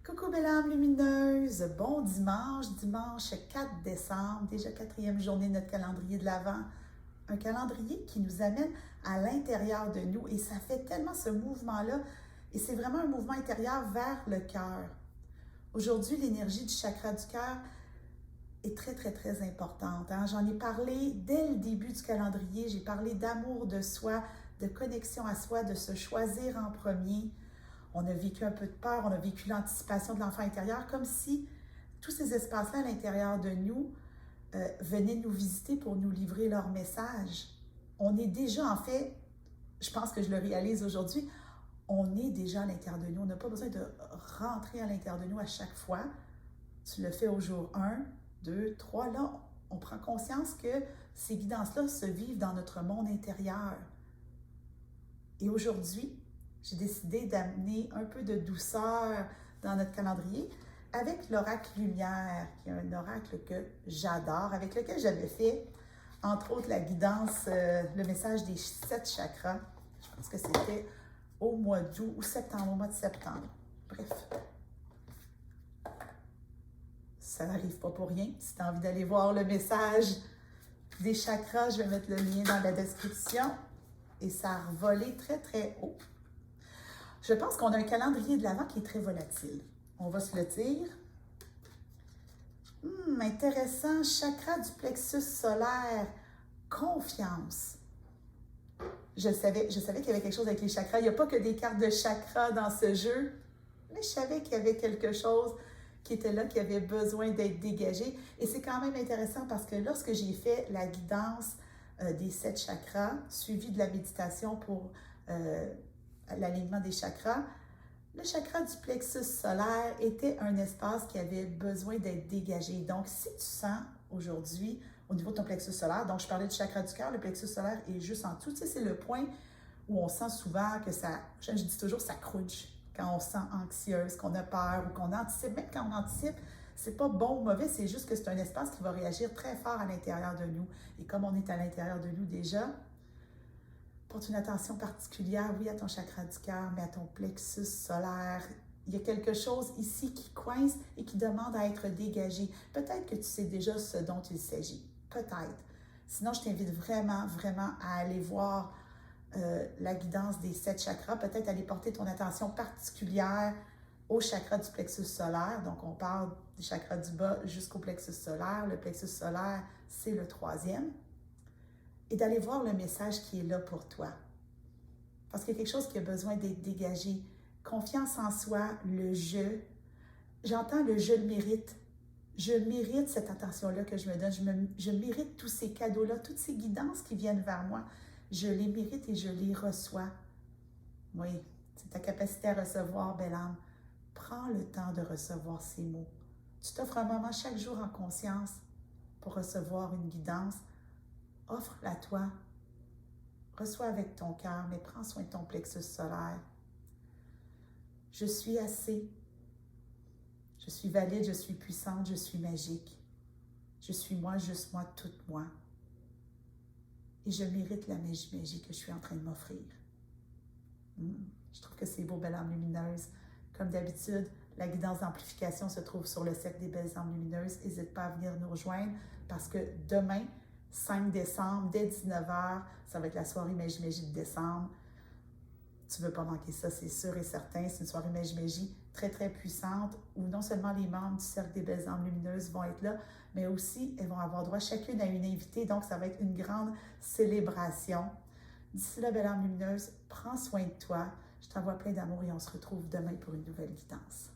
Coucou belle âme lumineuse, bon dimanche 4 décembre, déjà quatrième journée de notre calendrier de l'Avent. Un calendrier qui nous amène à l'intérieur de nous et ça fait tellement ce mouvement-là et c'est vraiment un mouvement intérieur vers le cœur. Aujourd'hui, l'énergie du chakra du cœur est très importante. J'en ai parlé dès le début du calendrier, j'ai parlé d'amour de soi, de connexion à soi, de se choisir en premier. On a vécu un peu de peur, on a vécu l'anticipation de l'enfant intérieur, comme si tous ces espaces-là à l'intérieur de nous venaient nous visiter pour nous livrer leur message. On est déjà, en fait, je pense que je le réalise aujourd'hui, on est déjà à l'intérieur de nous. On n'a pas besoin de rentrer à l'intérieur de nous à chaque fois. Tu le fais au jour 1, 2, 3. Là, on prend conscience que ces guidances-là se vivent dans notre monde intérieur. Et aujourd'hui, j'ai décidé d'amener un peu de douceur dans notre calendrier avec l'oracle lumière, qui est un oracle que j'adore, avec lequel j'avais fait, entre autres, la guidance, le message des 7 chakras. Je pense que c'était au mois d'août ou septembre, au mois de septembre. Bref, ça n'arrive pas pour rien. Si tu as envie d'aller voir le message des chakras, je vais mettre le lien dans la description. Et ça a revolé très haut. Je pense qu'on a un calendrier de l'Avent qui est très volatile. On va se le dire. Intéressant, chakra du plexus solaire, confiance. Je savais qu'il y avait quelque chose avec les chakras. Il n'y a pas que des cartes de chakras dans ce jeu, mais je savais qu'il y avait quelque chose qui était là, qui avait besoin d'être dégagé. Et c'est quand même intéressant parce que lorsque j'ai fait la guidance des 7 chakras, suivi de la méditation pour l'alignement des chakras, le chakra du plexus solaire était un espace qui avait besoin d'être dégagé. Donc, si tu sens aujourd'hui, au niveau de ton plexus solaire, donc je parlais du chakra du cœur, le plexus solaire est juste en dessous. Tu sais, c'est le point où on sent souvent que ça, je dis toujours, ça crunch. Quand on se sent anxieuse, qu'on a peur ou qu'on anticipe. Même quand on anticipe, c'est pas bon ou mauvais, c'est juste que c'est un espace qui va réagir très fort à l'intérieur de nous. Et comme on est à l'intérieur de nous déjà, porte une attention particulière, oui, à ton chakra du cœur, mais à ton plexus solaire. Il y a quelque chose ici qui coince et qui demande à être dégagé. Peut-être que tu sais déjà ce dont il s'agit. Peut-être. Sinon, je t'invite vraiment à aller voir la guidance des 7 chakras. Peut-être aller porter ton attention particulière au chakra du plexus solaire. Donc, on parle du chakra du bas jusqu'au plexus solaire. Le plexus solaire, c'est le 3e. Et d'aller voir le message qui est là pour toi. Parce qu'il y a quelque chose qui a besoin d'être dégagé. Confiance en soi, le je. J'entends le je le mérite. Je mérite cette attention-là que je me donne. Je mérite tous ces cadeaux-là, toutes ces guidances qui viennent vers moi. Je les mérite et je les reçois. Oui, c'est ta capacité à recevoir, belle âme. Prends le temps de recevoir ces mots. Tu t'offres un moment chaque jour en conscience pour recevoir une guidance. Offre-la toi. Reçois avec ton cœur, mais prends soin de ton plexus solaire. Je suis assez. Je suis valide, je suis puissante, je suis magique. Je suis moi, juste moi, toute moi. Et je mérite la magie que je suis en train de m'offrir. Je trouve que c'est beau, belle âme lumineuse. Comme d'habitude, la guidance d'amplification se trouve sur le cercle des belles âmes lumineuses. N'hésite pas à venir nous rejoindre parce que demain, 5 décembre, dès 19h, ça va être la soirée Magie de décembre. Tu ne veux pas manquer ça, c'est sûr et certain. C'est une soirée Magie très puissante où non seulement les membres du Cercle des belles âmes lumineuses vont être là, mais aussi elles vont avoir droit chacune à une invitée. Donc, ça va être une grande célébration. D'ici là, belle âme lumineuse, prends soin de toi. Je t'envoie plein d'amour et on se retrouve demain pour une nouvelle guidance.